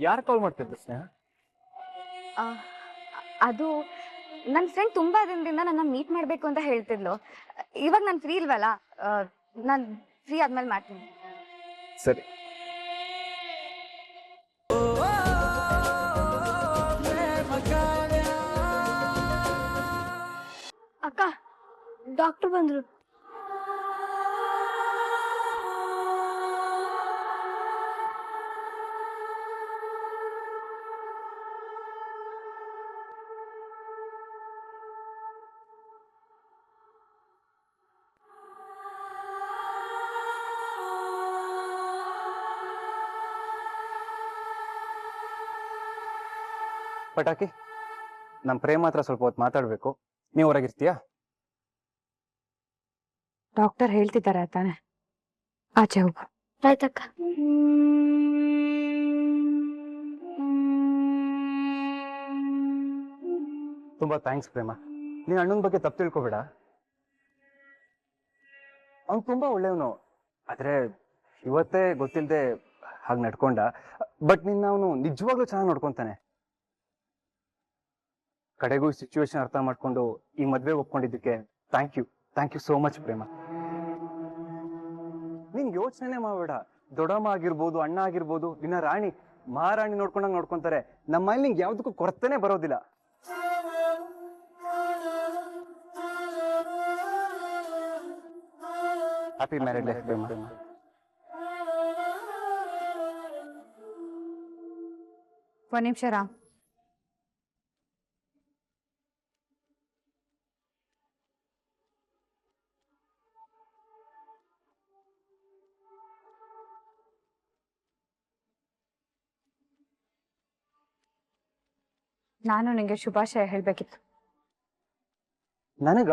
ಯಾರು ಕಾಲ್ ಮಾಡ್ತಿದ್ದೆ ಸ್ನೇಹ? ಅದು ನನ್ನ ಫ್ರೆಂಡ್ ತುಂಬಾ ದಿನದಿಂದ ನನ್ನ ಮೀಟ್ ಮಾಡಬೇಕು ಅಂತ ಹೇಳ್ತಿದ್ಲು. ಇವಾಗ ನಾನು ಫ್ರೀ ಇಲ್ವಲ್ಲ, ನಾನು ಫ್ರೀ ಆದ್ಮೇಲೆ ಮಾಡ್ತೀನಿ. ಸರಿ. ಅಕ್ಕ, ಡಾಕ್ಟರ್ ಬಂದ್ರು. ಪಟಾಕಿ, ನಮ್ಮ ಪ್ರೇಮ ಹತ್ರ ಸ್ವಲ್ಪ ಹೊತ್ತು ಮಾತಾಡ್ಬೇಕು. ನೀವು ಹೊರಗಿರ್ತೀಯಾ? ಡಾಕ್ಟರ್ ಹೇಳ್ತಿದ್ದಾರೆ ತಾನೆ, ಆಚೆ ಹೋಗು. ಆಯ್ತಕ್ಕ. ತುಂಬಾ ಥ್ಯಾಂಕ್ಸ್ ಪ್ರೇಮ. ನೀನ್ ಅಣ್ಣನ ಬಗ್ಗೆ ತಪ್ಪು ತಿಳ್ಕೊಬೇಡ. ಅವ್ನು ತುಂಬಾ ಒಳ್ಳೆಯವನು. ಆದ್ರೆ ಇವತ್ತೇ ಗೊತ್ತಿಲ್ಲದೆ ಹಾಗೆ ನಡ್ಕೊಂಡ. ಬಟ್ ನಿನ್ನ ಅವನು ನಿಜವಾಗ್ಲೂ ಚೆನ್ನಾಗಿ ನೋಡ್ಕೊಂತಾನೆ. ಕಡೆಗೂ ಸಿಚುವೇಶನ್ ಅರ್ಥ ಮಾಡ್ಕೊಂಡು ಈ ಮದ್ವೆ ಒಪ್ಕೊಂಡಿದ್ದಕ್ಕೆ ಥ್ಯಾಂಕ್ ಯು ಸೋ ಮಚ್ ಪ್ರೇಮ. ನಿನ್ ಯೋಚನೆ ಮಾಡಬೇಡ. ದೊಡ್ಡಮ್ಮ ಆಗಿರ್ಬೋದು, ಅಣ್ಣ ಆಗಿರ್ಬೋದು, ನಿನ್ನ ರಾಣಿ ಮಹಾರಾಣಿ ನೋಡ್ಕೊಂಡಂಗ್ ನೋಡ್ಕೊಂತಾರೆ. ನಮ್ಮ ಮನೇಲಿ ನಿಂಗೆ ಯಾವ್ದಕ್ಕೂ ಕೊರತೆನೆ ಬರೋದಿಲ್ಲ. ಹ್ಯಾಪಿ ಮ್ಯಾರೇಡ್ ಲೈಫ್ ಪ್ರೇಮ. ಒಂದ್ ನಿಮಿಷ ರಾಮ್. ನಾನು ನಿಂಗೆ ಶುಭಾಶಯ ಹೇಳ್ಬೇಕಿತ್ತು. ನನಗ?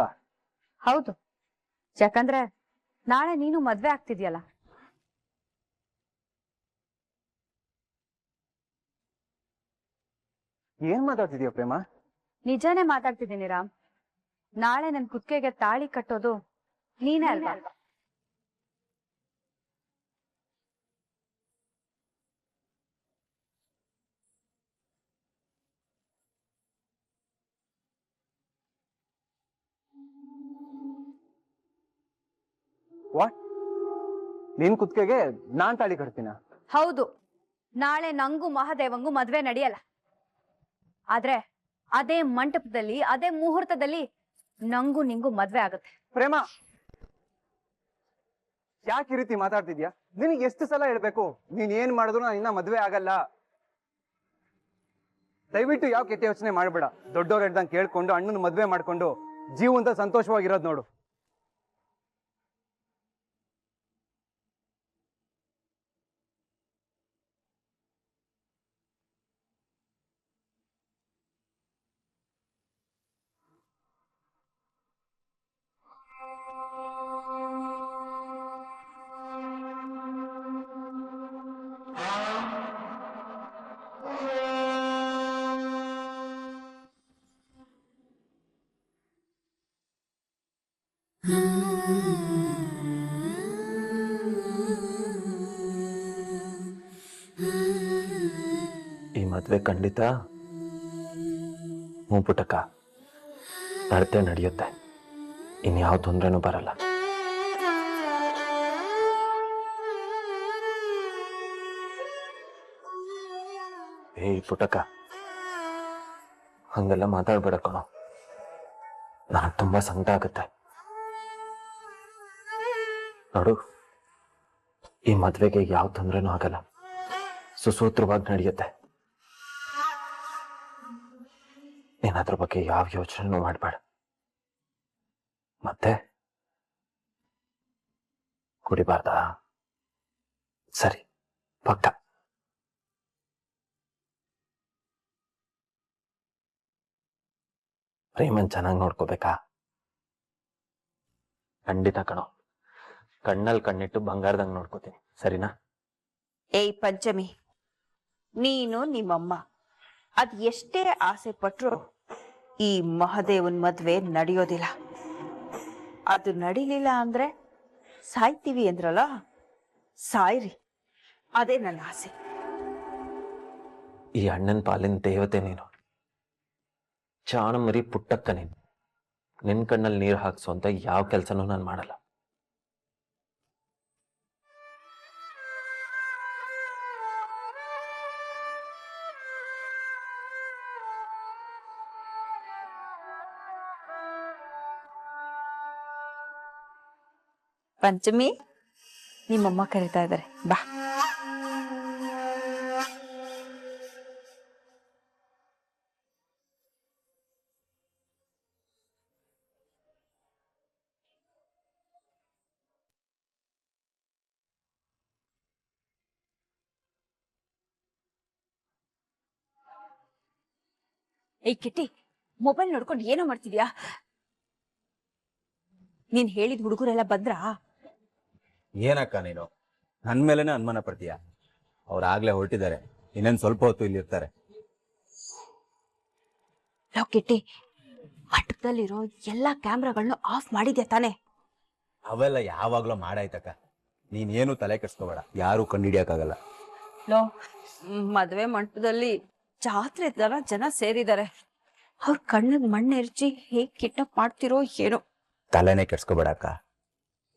ಹೌದು, ಯಾಕಂದ್ರೆ ನಾಳೆ ನೀನು ಮದ್ವೆ ಆಗ್ತಿದ್ಯಲ್ಲ. ಏನ್ ಮಾತಾಡ್ತಿದ್ಯಾ ಪ್ರೇಮ? ನಿಜಾನೇ ಮಾತಾಡ್ತಿದ್ದೀನಿ ರಾಮ್. ನಾಳೆ ನನ್ ಕುತ್ತಿಗೆಗೆ ತಾಳಿ ಕಟ್ಟೋದು ನೀನೇ ಅಲ್ವಾ? ವಾಟ್? ನಿನ್ ಕುತ್ತಿಗೆಗೆ ನಾನ್ ತಾಳಿ ಕಟ್ತೀನ? ಹೌದು. ನಾಳೆ ನಂಗೂ ಮಹಾದೇವಂಗೂ ಮದ್ವೆ ನಡೆಯಲ್ಲ. ಆದ್ರೆ ಅದೇ ಮಂಟಪದಲ್ಲಿ, ಅದೇ ಮುಹೂರ್ತದಲ್ಲಿ ನಂಗೂ ನಿಂಗೂ ಮದ್ವೆ ಆಗುತ್ತೆ. ಪ್ರೇಮ, ಯಾಕೆ ಈ ರೀತಿ ಮಾತಾಡ್ತಿದ್ಯಾ? ನಿನಗೆ ಎಷ್ಟು ಸಲ ಹೇಳ್ಬೇಕು, ನೀನ್ ಏನ್ ಮಾಡಿದ್ರು ನಾನು ಇನ್ನ ಮದ್ವೆ ಆಗಲ್ಲ. ದಯವಿಟ್ಟು ಯಾವ ಕೆಟ್ಟ ಯೋಚನೆ ಮಾಡ್ಬೇಡ. ದೊಡ್ಡವ್ರ ಹೇಳ್ದಂಗೆ ಕೇಳ್ಕೊಂಡು ಅಣ್ಣನ ಮದ್ವೆ ಮಾಡ್ಕೊಂಡು ಜೀವಂತ ಸಂತೋಷವಾಗಿರೋದು ನೋಡು. ಈ ಮದ್ವೆ ಖಂಡಿತ ಪುಟಕ ನಡತೆ ನಡೆಯುತ್ತೆ. ಇನ್ಯಾವ ತೊಂದ್ರೆನೂ ಬರಲ್ಲ. ಏಯ್ ಪುಟಕ, ಹಂಗೆಲ್ಲ ಮಾತಾಡ್ಬೇಡ ಕಣೋ. ನನಗೆ ತುಂಬಾ ಸಂಕಟ ಆಗುತ್ತೆ ನೋಡು. ಈ ಮದ್ವೆಗೆ ಯಾವ ತೊಂದ್ರೆನೂ ಆಗಲ್ಲ, ಸುಸೂತ್ರವಾಗಿ ನಡೆಯುತ್ತೆ. ನೀನ್ ಅದ್ರ ಬಗ್ಗೆ ಯಾವ ಯೋಚನೆನೂ ಮಾಡಬೇಡ. ಮತ್ತೆ ಕುಡಿಬಾರ್ದಾ? ಸರಿ, ಪಕ್ಕ. ಪ್ರೇಮನ್ ಚೆನ್ನಾಗಿ ನೋಡ್ಕೋಬೇಕಾ? ಖಂಡಿತ ಕಣೋ. ಕಣ್ಣಲ್ಲಿ ಕಣ್ಣಿಟ್ಟು ಬಂಗಾರದಂಗ್ ನೋಡ್ಕೋತೀನಿ, ಸರಿನಾ? ಏಯ್ ಪಂಚಮಿ, ನೀನು ನಿಮ್ಮಮ್ಮ ಅದ್ ಎಷ್ಟೇ ಆಸೆ ಪಟ್ರು ಈ ಮಹಾದೇವನ್ ಮದ್ವೆ ನಡೆಯೋದಿಲ್ಲ. ಅದು ನಡಿಲಿಲ್ಲ ಅಂದ್ರೆ ಸಾಯ್ತೀವಿ ಅಂದ್ರಲ್ಲ, ಸಾಯ್ರಿ. ಅದೇ ನನ್ನ ಆಸೆ. ಈ ಅಣ್ಣನ ಪಾಲಿನ ದೇವತೆ ನೀನು, ಚಾಣಮರಿ ಪುಟ್ಟಕ್ಕ ನೀನು. ನಿನ್ ಕಣ್ಣಲ್ಲಿ ನೀರು ಹಾಕ್ಸು ಅಂತ ಯಾವ ಕೆಲಸನೂ ನಾನು ಮಾಡಲ್ಲ. ಪಂಚಮಿ, ನಿಮ್ಮಮ್ಮ ಕರೀತಾ ಇದ್ದಾರೆ, ಬಾ. ಏಯ್ ಕಿಟ್ಟಿ, ಮೊಬೈಲ್ ನೋಡ್ಕೊಂಡು ಏನೋ ಮಾಡ್ತಿದ್ಯಾ? ನೀನ್ ಹೇಳಿದ ಹುಡುಗರೆಲ್ಲ ಬಂದ್ರಾ? ಏನಕ್ಕ ನೀನು ನನ್ನ ಮೇಲೇನೆ ಅನುಮಾನ ಪಡ್ತೀಯ? ಅವ್ರಾಗ್ಲೇ ಹೊರಟಿದ್ದಾರೆ, ಇನ್ನೇನು ಸ್ವಲ್ಪ ಹೊತ್ತು ಇಲ್ಲಿ ಇರ್ತಾರೆ. ಲೋ ಕಿಟ್ಟಿ, ಮಂಟಪದಲ್ಲಿರೋ ಎಲ್ಲಾ ಕ್ಯಾಮ್ರಾಗಳನ್ನ ಆಫ್ ಮಾಡಿದ್ಯಾ ತಾನೆ? ಅವೆಲ್ಲ ಯಾವಾಗ್ಲೂ ಮಾಡಾಯ್ತಕ್ಕ, ನೀನೇನು ತಲೆ ಕೆಡ್ಸ್ಕೋಬೇಡ, ಯಾರು ಕಂಡಿಡಿಯಕ್ಕಾಗಲ್ಲ. ಲೋ, ಮದ್ವೆ ಮಂಟಪದಲ್ಲಿ ಜಾತ್ರೆ ತರ ಜನ ಸೇರಿದ್ದಾರೆ. ಅವ್ರ ಕಣ್ಣಿಗೆ ಮಣ್ಣೆರ್ಚಿ ಹೇಗ್ ಕಿಡ್ನಾಪ್ ಮಾಡ್ತಿರೋ ಏನೋ. ತಲೆನೇ ಕೆಡ್ಸ್ಕೋಬೇಡ ಅಕ್ಕ,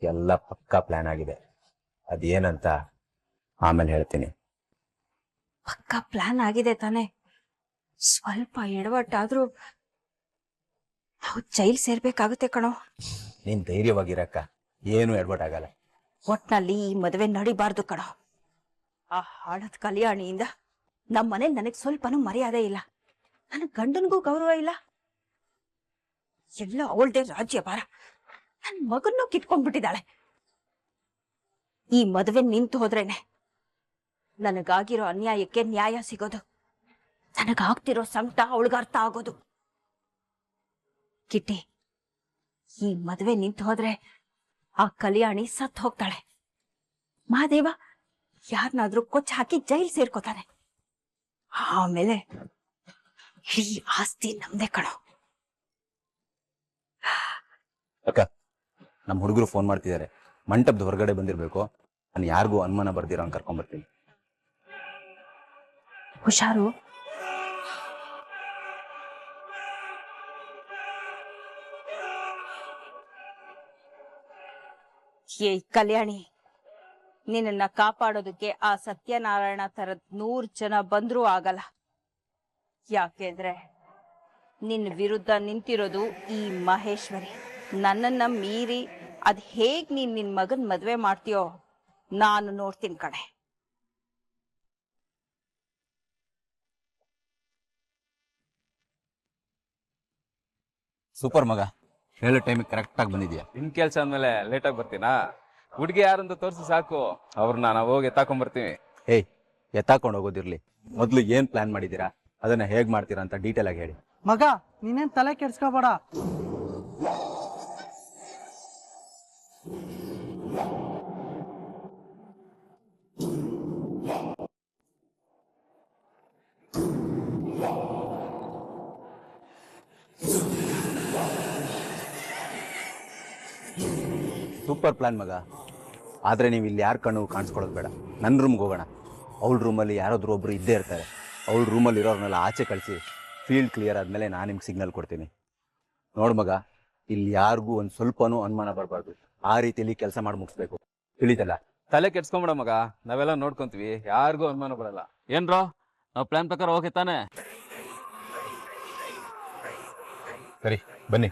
ಎಲ್ಲ ಪಕ್ಕಾ ಪ್ಲಾನ್ ಆಗಿದೆ. ಅದೇನಂತ ಆಮೇಲೆ ಹೇಳ್ತೀನಿ. ಪಕ್ಕಾ ಪ್ಲಾನ್ ಆಗಿದೆ ತಾನೆ? ಸ್ವಲ್ಪ ಎಡವಟ್ಟಾದ್ರೂ ನಾವು ಜೈಲ್ ಸೇರ್ಬೇಕಾಗುತ್ತೆ ಕಣೋ. ನೀನ್ ಧೈರ್ಯವಾಗಿರಕ್ಕ, ಏನು ಎಡ್ವಟ್ಟಾಗಲ್ಲ. ಒಟ್ನಲ್ಲಿ ಈ ಮದುವೆ ನಡಿಬಾರ್ದು ಕಣೋ. ಆ ಹಾಳದ ಕಲ್ಯಾಣಿಯಿಂದ ನಮ್ಮ ಮನೇಲಿ ನನಗ್ ಸ್ವಲ್ಪನೂ ಮರ್ಯಾದೆ ಇಲ್ಲ, ನನ್ನ ಗಂಡನಿಗೂ ಗೌರವ ಇಲ್ಲ. ಎಲ್ಲ ಅವಳದೇ ರಾಜ್ಯಭಾರ, ನನ್ ಮಗನ್ನೂ ಕಿತ್ಕೊಂಡ್ಬಿಟ್ಟಿದ್ದಾಳೆ. ಈ ಮದುವೆ ನಿಂತು ಹೋದ್ರೇನೆ ನನಗಾಗಿರೋ ಅನ್ಯಾಯಕ್ಕೆ ನ್ಯಾಯ ಸಿಗೋದು, ನನಗಾಗ್ತಿರೋ ಸಂಕಟ ಅವಳಿಗೆ ಅರ್ಥ ಆಗೋದು. ಕಿಟ್ಟಿ, ಈ ಮದುವೆ ನಿಂತು ಹೋದ್ರೆ ಆ ಕಲ್ಯಾಣಿ ಸತ್ ಹೋಗ್ತಾಳೆ. ಮಹಾದೇವ ಯಾರನ್ನಾದ್ರೂ ಕೊಚ್ಚ ಹಾಕಿ ಜೈಲ್ ಸೇರ್ಕೋತಾನೆ. ಆಮೇಲೆ ಈ ಆಸ್ತಿ ನಮ್ದೇ ಕಣೋ. ಅಕ್ಕ, ನಮ್ಮ ಹುಡುಗರು ಫೋನ್ ಮಾಡ್ತಿದ್ದಾರೆ, ಮಂಟಪದ ಹೊರಗಡೆ ಬಂದಿರ್ಬೇಕು. ನಾನು ಯಾರಿಗೂ ಅನುಮಾನ ಬರ್ದಿರೋ ಹಂಗೆ ಕರ್ಕೊಂಡ್ಬರ್ತೀನಿ. ಹುಷಾರು. ಏ ಕಲ್ಯಾಣಿ, ನಿನ್ನ ಕಾಪಾಡೋದಕ್ಕೆ ಆ ಸತ್ಯನಾರಾಯಣ ತರದ್ 100 ಜನ ಬಂದ್ರೂ ಆಗಲ್ಲ. ಯಾಕೆಂದ್ರೆ ನಿನ್ನ ವಿರುದ್ಧ ನಿಂತಿರೋದು ಈ ಮಹೇಶ್ವರಿ. ನನ್ನನ್ನ ಮೀರಿ ಅದ್ ಹೇಗ್ ನೀನ್ ನಿನ್ ಮಗನ್ ಮದ್ವೆ ಮಾಡ್ತೀಯೋ ನಾನು ನೋಡ್ತೀನಿ ಕಣೆ. ಸೂಪರ್ ಮಗ, ಹೇಳೋ ಟೈಮಿಗೆ ಕರೆಕ್ಟಾಗಿ ಬಂದಿದ್ಯಾ. ನಿನ್ ಕೆಲ್ಸ ಅಂದ್ಮೇಲೆ ಲೇಟಾಗಿ ಬರ್ತೀನಾ? ಹುಡುಗಿ ಯಾರಂತ ತೋರಿಸಿ ಸಾಕು, ಅವ್ರನ್ನ ನಾವು ಹೋಗಿ ಎತ್ತಾಕೊಂಡ್ಬರ್ತೀವಿ. ಏಯ್, ಎತ್ತಾಕೊಂಡು ಹೋಗೋದಿರ್ಲಿ, ಮೊದಲು ಏನ್ ಪ್ಲಾನ್ ಮಾಡಿದ್ದೀರಾ, ಅದನ್ನ ಹೇಗ್ ಮಾಡ್ತೀರಾ ಅಂತ ಡೀಟೇಲ್ ಆಗಿ ಹೇಳಿ. ಮಗ, ನೀನೇನ್ ತಲೆ ಕೆಡ್ಸ್ಕೋಬೇಡ. ಸೂಪರ್ ಪ್ಲಾನ್ ಮಗ, ಆದ್ರೆ ನೀವು ಇಲ್ಲಿ ಯಾರ ಕಣ್ಣು ಕಾಣಿಸ್ಕೊಳ್ಳೋದು ಬೇಡ. ನನ್ನ ರೂಮ್ಗೆ ಹೋಗೋಣ. ಅವಳ ರೂಮಲ್ಲಿ ಯಾರಾದ್ರೂ ಒಬ್ರು ಇದ್ದೇ ಇರ್ತಾರೆ. ಅವಳ ರೂಮಲ್ಲಿ ಇರೋರ್ನೆಲ್ಲ ಆಚೆ ಕಳಿಸಿ ಫೀಲ್ಡ್ ಕ್ಲಿಯರ್ ಆದಮೇಲೆ ನಾನು ನಿಮ್ಗೆ ಸಿಗ್ನಲ್ ಕೊಡ್ತೀನಿ. ನೋಡು ಮಗ, ಇಲ್ಲಿ ಯಾರಿಗೂ ಒಂದು ಸ್ವಲ್ಪನೂ ಅನುಮಾನ ಬರಬಾರ್ದು. ಆ ರೀತಿಯಲ್ಲಿ ಕೆಲಸ ಮಾಡಿ ಮುಗಿಸ್ಬೇಕು, ತಿಳಿತಲ್ಲ? ತಲೆ ಕೆಡ್ಸ್ಕೊಂಬಿಡ ಮಗ, ನಾವೆಲ್ಲ ನೋಡ್ಕೊಂತೀವಿ, ಯಾರಿಗೂ ಅನುಮಾನ ಬರಲ್ಲ. ಏನ್ರೋ, ನಾವು ಪ್ಲಾನ್ ಪ್ರಕಾರ ಹೋಗಿ ತಾನೆ? ಸರಿ, ಬನ್ನಿ.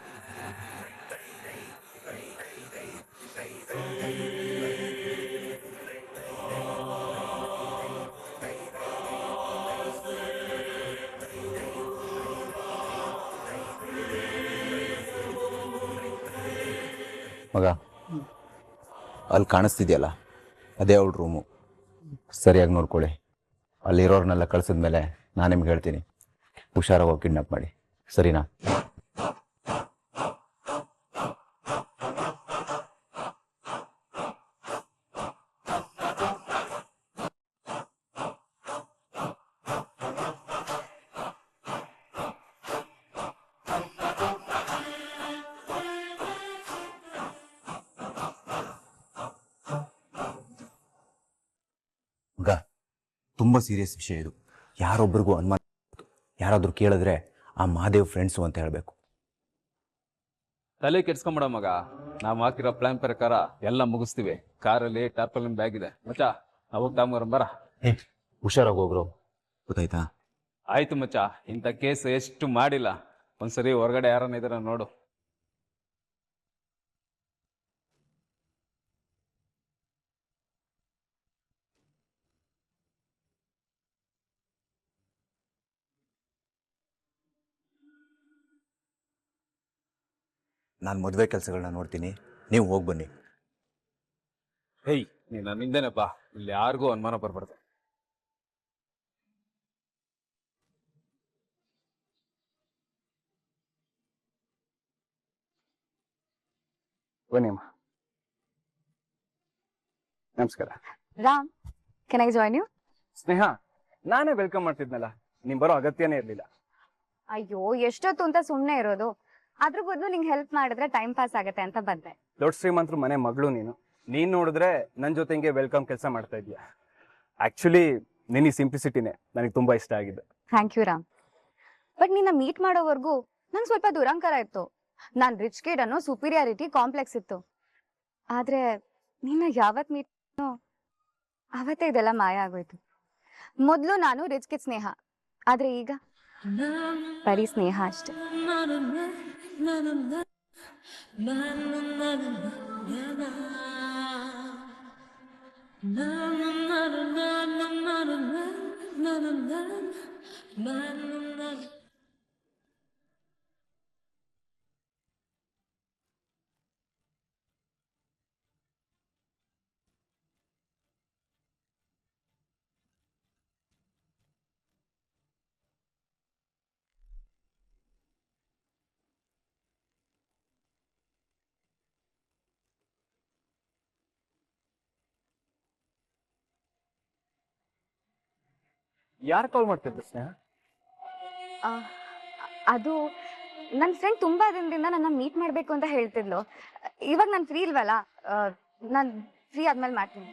ಮಗ, ಅಲ್ಲಿ ಕಾಣಿಸ್ತಿದ್ಯಲ್ಲ, ಅದೇ ಅವಳ ರೂಮು. ಸರಿಯಾಗಿ ನೋಡ್ಕೊಳ್ಳಿ. ಅಲ್ಲಿರೋರ್ನೆಲ್ಲ ಕಳ್ಸಿದ್ಮೇಲೆ ನಾನು ನಿಮ್ಗೆ ಹೇಳ್ತೀನಿ. ಹುಷಾರಾಗಿ ಹೋಗಿ ಕಿಡ್ನಾಪ್ ಮಾಡಿ, ಸರಿನಾ? ಮಗ, ತುಂಬ ಸೀರಿಯಸ್ ವಿಷಯ ಇದು. ಯಾರೊಬ್ರಿಗೂ ಅನುಮಾನ. ಯಾರಾದರೂ ಕೇಳಿದ್ರೆ ಆ ಮಹಾದೇವ್ ಫ್ರೆಂಡ್ಸು ಅಂತ ಹೇಳಬೇಕು. ತಲೆ ಕೆಡ್ಸ್ಕೊಂಬೇಡ ಮಗ, ನಾವು ಹಾಕಿರೋ ಪ್ಲಾನ್ ಪ್ರಕಾರ ಎಲ್ಲ ಮುಗಿಸ್ತೀವಿ. ಕಾರಲ್ಲಿ ಟಾರ್ಪಲಿನ್ ಬ್ಯಾಗ್ ಇದೆ ಮಚ್ಚ, ನಾವು ಹೋಗ್ತಾ ಬರ. ಹುಷಾರಾಗಿ ಹೋಗ್ರು, ಗೊತ್ತಾಯ್ತಾ? ಆಯ್ತು ಮಚ್ಚ, ಇಂಥ ಕೇಸ್ ಎಷ್ಟು ಮಾಡಿಲ್ಲ. ಒಂದ್ಸರಿ ಹೊರಗಡೆ ಯಾರನ್ನ ಇದಾರ ನೋಡು. ನಾನು ಮದುವೆ ಕೆಲಸಗಳನ್ನ ನೋಡ್ತೀನಿ, ನೀವು ಹೋಗಿ ಬನ್ನಿ. ಹೇಯ್, ನೀನು ನನ್ನಿಂದೇನಪ್ಪ, ಇಲ್ಲಿ ಯಾರಿಗೂ ಅನುಮಾನ ಬರ್ಬಾರ್ದು. ಬನ್ನಿ ಅಮ್ಮ. ನಮಸ್ಕಾರ. Ram, can I join you? Sneha, ನಾನೇ ವೆಲ್ಕಮ್ ಮಾಡ್ತಿದ್ನಲ್ಲ, ನೀನ್ ಬರೋ ಅಗತ್ಯನೇ ಇರ್ಲಿಲ್ಲ. ಅಯ್ಯೋ, ಎಷ್ಟೊತ್ತು ಅಂತ ಸುಮ್ನೆ ಇರೋದು. ಅದ್ರ ಬದಲು ನಿಂಗೆ ಹೆಲ್ಪ್ ಮಾಡಿದ್ರೆ ಟೈಮ್ ಪಾಸ್ ಆಗತ್ತೆ ಅಂತ ಬಂದೆ. ದೊಡ್ಡ ಶ್ರೀಮಂತರು ಮನೆ ಮಗಳು ನೀನ್ ನೋಡಿದ್ರೆ ನನ್ ಜೊತೆ ಹಿಂಗೆ ವೆಲ್ಕಮ್ ಕೆಲಸ ಮಾಡ್ತಾ ಇದೀಯ. ಆಕ್ಚುಲಿ ನಿನ್ನ ಸಿಂಪ್ಲಿಸಿಟಿನೇ ನನಗೆ ತುಂಬಾ ಇಷ್ಟ ಆಗಿದೆ. Thank you Ram. ಬಟ್ ನಿನ್ನ ಮೀಟ್ ಮಾಡೋವರೆಗೂ ನಂಗೆ ಸ್ವಲ್ಪ ದುರಂಕಾರ ಇತ್ತು. ನಾನ್ ರಿಚ್ ಕಿಡ್ ಅನ್ನೋ ಸುಪೀರಿಯಾರಿಟಿ ಕಾಂಪ್ಲೆಕ್ಸ್ ಇತ್ತು. ಆದ್ರೆ ನಿನ್ನ ಯಾವತ್ ಮೀಟ್ ಅವತ್ತೇ ಇದೆಲ್ಲ ಮಾಯ ಆಗೋಯ್ತು. ಮೊದ್ಲು ನಾನು ರಿಚ್ ಕಿಡ್ ಸ್ನೇಹ, ಆದ್ರೆ ಈಗ ಬರೀ ಸ್ನೇಹ ಅಷ್ಟೆ. ಯಾರು ಕಾಲ್ ಮಾಡ್ತಿದ್ರು ಸ್ನೇಹ? ಅದು ನನ್ನ ಫ್ರೆಂಡ್ ತುಂಬಾ ದಿನದಿಂದ ನನ್ನ ಮೀಟ್ ಮಾಡ್ಬೇಕು ಅಂತ ಹೇಳ್ತಿದ್ಲು. ಇವಾಗ ನಾನು ಫ್ರೀ ಇಲ್ವಲ್ಲ, ನಾನು ಫ್ರೀ ಆದ್ಮೇಲೆ ಮಾಡ್ತೀನಿ.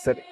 ಸರಿ.